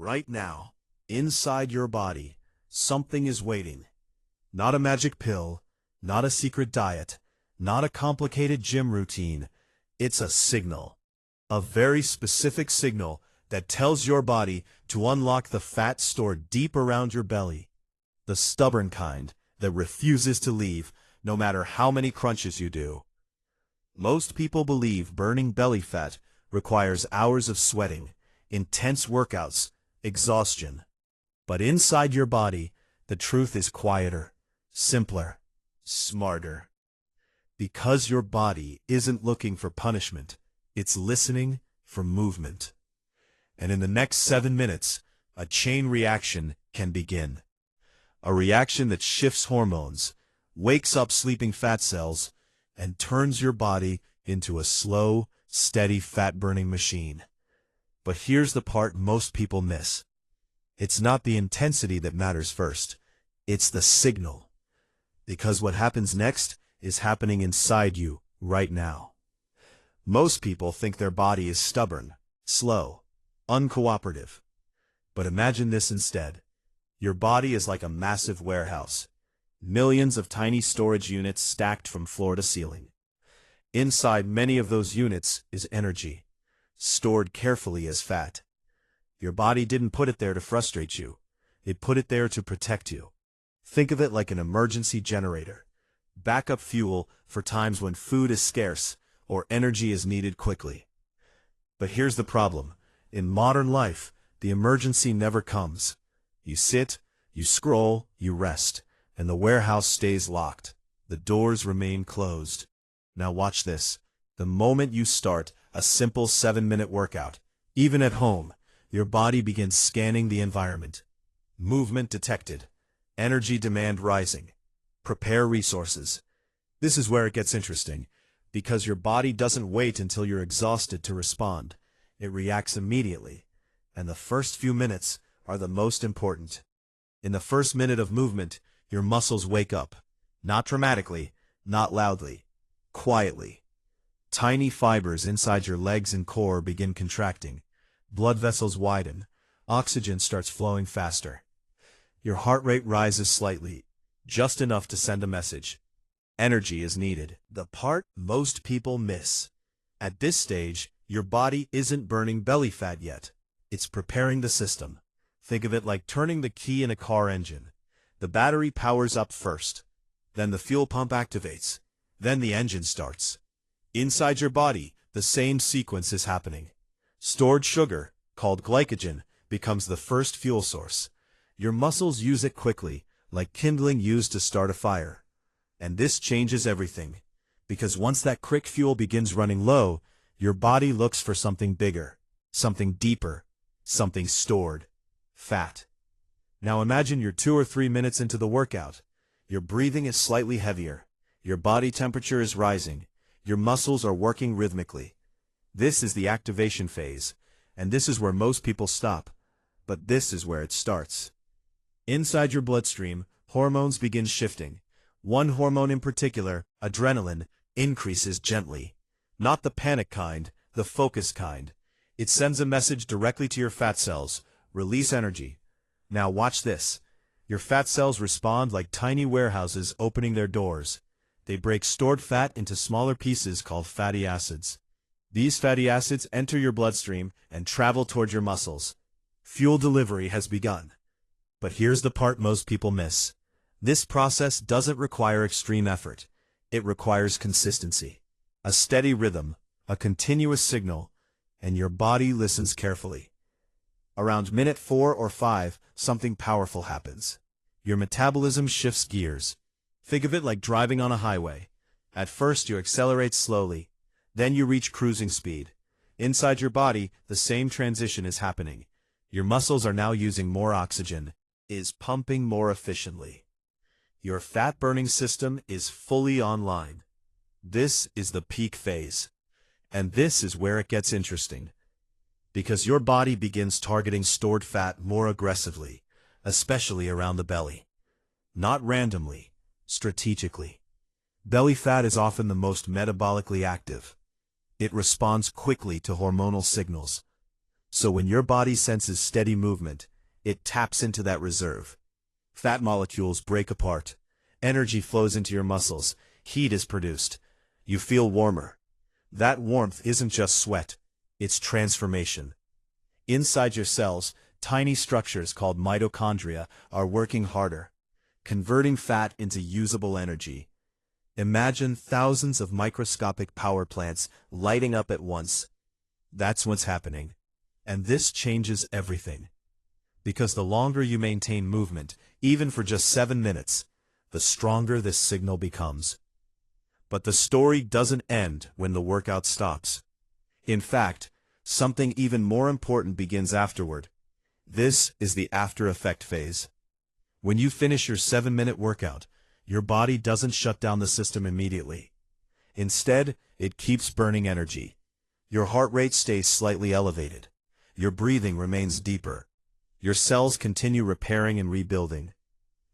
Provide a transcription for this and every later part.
Right now, inside your body, something is waiting. Not a magic pill, not a secret diet, not a complicated gym routine. It's a signal. A very specific signal that tells your body to unlock the fat stored deep around your belly. The stubborn kind that refuses to leave no matter how many crunches you do. Most people believe burning belly fat requires hours of sweating, intense workouts, exhaustion. But inside your body, the truth is quieter, simpler, smarter. Because your body isn't looking for punishment, it's listening for movement. And in the next 7 minutes, a chain reaction can begin. A reaction that shifts hormones, wakes up sleeping fat cells, and turns your body into a slow, steady fat-burning machine. But here's the part most people miss. It's not the intensity that matters first. It's the signal. Because what happens next is happening inside you right now. Most people think their body is stubborn, slow, uncooperative. But imagine this instead. Your body is like a massive warehouse. Millions of tiny storage units stacked from floor to ceiling. Inside many of those units is energy, stored carefully as fat. Your body didn't put it there to frustrate you. It put it there to protect you. Think of it like an emergency generator. Backup fuel for times when food is scarce or energy is needed quickly. But here's the problem. In modern life, the emergency never comes. You sit, you scroll, you rest, and the warehouse stays locked. The doors remain closed. Now watch this. The moment you start a simple 7-minute workout, even at home, your body begins scanning the environment. Movement detected. Energy demand rising. Prepare resources. This is where it gets interesting, because your body doesn't wait until you're exhausted to respond. It reacts immediately, and the first few minutes are the most important. In the first minute of movement, your muscles wake up. Not dramatically, not loudly, quietly. Tiny fibers inside your legs and core begin contracting. Blood vessels widen. Oxygen starts flowing faster. Your heart rate rises slightly, just enough to send a message. Energy is needed. The part most people miss. At this stage, your body isn't burning belly fat yet. It's preparing the system. Think of it like turning the key in a car engine. The battery powers up first. Then the fuel pump activates. Then the engine starts. Inside your body, the same sequence is happening. Stored sugar, called glycogen, becomes the first fuel source. Your muscles use it quickly, like kindling used to start a fire. And this changes everything. Because once that quick fuel begins running low, your body looks for something bigger, something deeper, something stored. Fat. Now imagine you're 2 or 3 minutes into the workout. Your breathing is slightly heavier. Your body temperature is rising. Your muscles are working rhythmically. This is the activation phase, and this is where most people stop. But this is where it starts. Inside your bloodstream, hormones begin shifting. One hormone in particular, adrenaline, increases gently. Not the panic kind, the focus kind. It sends a message directly to your fat cells. Release energy. Now watch this. Your fat cells respond like tiny warehouses opening their doors. They break stored fat into smaller pieces called fatty acids. These fatty acids enter your bloodstream and travel toward your muscles. Fuel delivery has begun. But here's the part most people miss. This process doesn't require extreme effort. It requires consistency. A steady rhythm, a continuous signal, and your body listens carefully. Around minute 4 or 5, something powerful happens. Your metabolism shifts gears. Think of it like driving on a highway. At first you accelerate slowly, then you reach cruising speed. Inside your body, the same transition is happening. Your muscles are now using more oxygen, is pumping more efficiently. Your fat-burning system is fully online. This is the peak phase. And this is where it gets interesting. Because your body begins targeting stored fat more aggressively, especially around the belly. Not randomly, strategically. Belly fat is often the most metabolically active. It responds quickly to hormonal signals. So when your body senses steady movement, it taps into that reserve. Fat molecules break apart. Energy flows into your muscles. Heat is produced. You feel warmer. That warmth isn't just sweat. It's transformation. Inside your cells, tiny structures called mitochondria are working harder, converting fat into usable energy. Imagine thousands of microscopic power plants lighting up at once. That's what's happening. And this changes everything. Because the longer you maintain movement, even for just 7 minutes, the stronger this signal becomes. But the story doesn't end when the workout stops. In fact, something even more important begins afterward. This is the after effect phase. When you finish your 7-minute workout, your body doesn't shut down the system immediately. Instead, it keeps burning energy. Your heart rate stays slightly elevated. Your breathing remains deeper. Your cells continue repairing and rebuilding.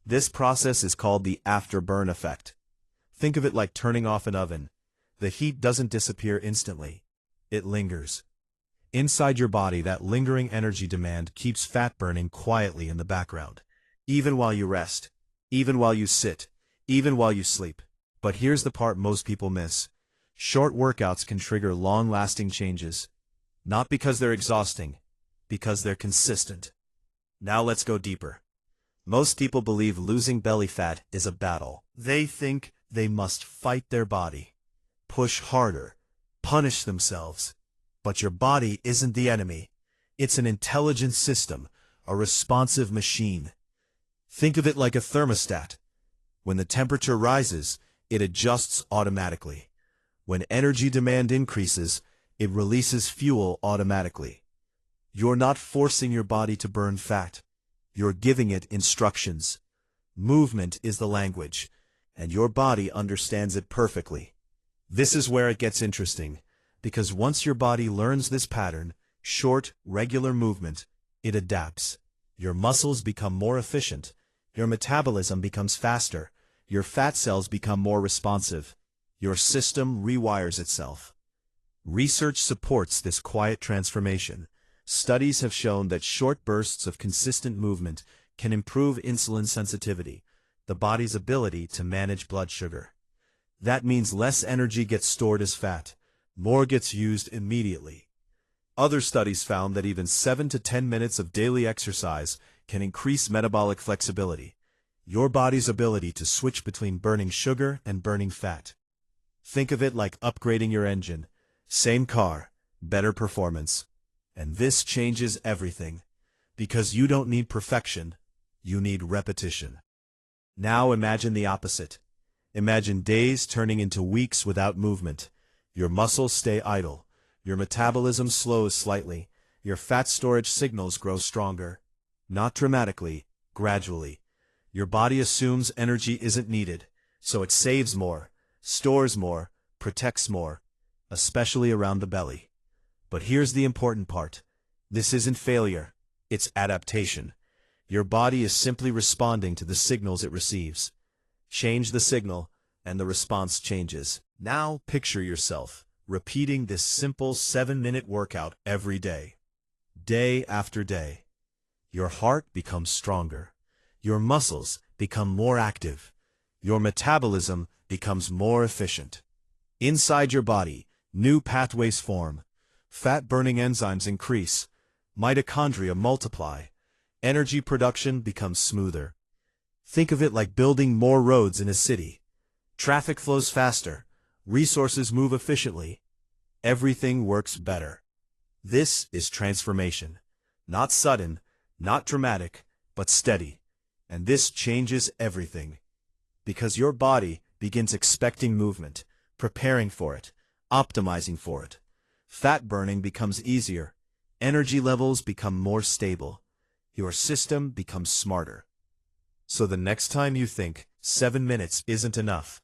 This process is called the afterburn effect. Think of it like turning off an oven. The heat doesn't disappear instantly. It lingers. Inside your body, that lingering energy demand keeps fat burning quietly in the background. Even while you rest. Even while you sit. Even while you sleep. But here's the part most people miss. Short workouts can trigger long-lasting changes. Not because they're exhausting, because they're consistent. Now let's go deeper. Most people believe losing belly fat is a battle. They think they must fight their body, push harder, punish themselves. But your body isn't the enemy. It's an intelligent system, a responsive machine. Think of it like a thermostat. When the temperature rises, it adjusts automatically. When energy demand increases, it releases fuel automatically. You're not forcing your body to burn fat. You're giving it instructions. Movement is the language, and your body understands it perfectly. This is where it gets interesting, because once your body learns this pattern, short, regular movement, it adapts. Your muscles become more efficient. Your metabolism becomes faster. Your fat cells become more responsive. Your system rewires itself. Research supports this quiet transformation. Studies have shown that short bursts of consistent movement can improve insulin sensitivity, the body's ability to manage blood sugar. That means less energy gets stored as fat, more gets used immediately. Other studies found that even 7 to 10 minutes of daily exercise can increase metabolic flexibility, your body's ability to switch between burning sugar and burning fat. Think of it like upgrading your engine. Same car, better performance. And this changes everything. Because you don't need perfection, you need repetition. Now imagine the opposite. Imagine days turning into weeks without movement. Your muscles stay idle. Your metabolism slows slightly. Your fat storage signals grow stronger. Not dramatically, gradually. Your body assumes energy isn't needed, so it saves more, stores more, protects more, especially around the belly. But here's the important part. This isn't failure, it's adaptation. Your body is simply responding to the signals it receives. Change the signal, and the response changes. Now picture yourself repeating this simple 7-minute workout every day. Day after day. Your heart becomes stronger. Your muscles become more active. Your metabolism becomes more efficient. Inside your body, new pathways form. Fat-burning enzymes increase. Mitochondria multiply. Energy production becomes smoother. Think of it like building more roads in a city. Traffic flows faster. Resources move efficiently. Everything works better. This is transformation. Not sudden, not dramatic, but steady. And this changes everything. Because your body begins expecting movement, preparing for it, optimizing for it. Fat burning becomes easier. Energy levels become more stable. Your system becomes smarter. So the next time you think 7 minutes isn't enough,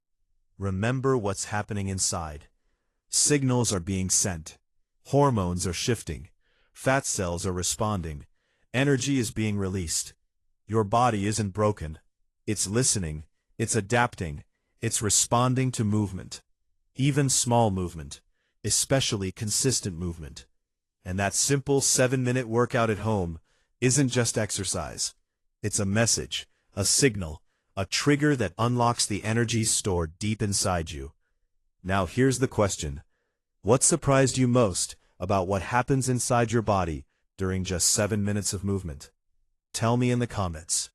remember what's happening inside. Signals are being sent. Hormones are shifting. Fat cells are responding. Energy is being released. Your body isn't broken. It's listening. It's adapting. It's responding to movement. Even small movement. Especially consistent movement. And that simple 7-minute workout at home isn't just exercise. It's a message, a signal, a trigger that unlocks the energy stored deep inside you. Now here's the question. What surprised you most about what happens inside your body during just 7 minutes of movement? Tell me in the comments.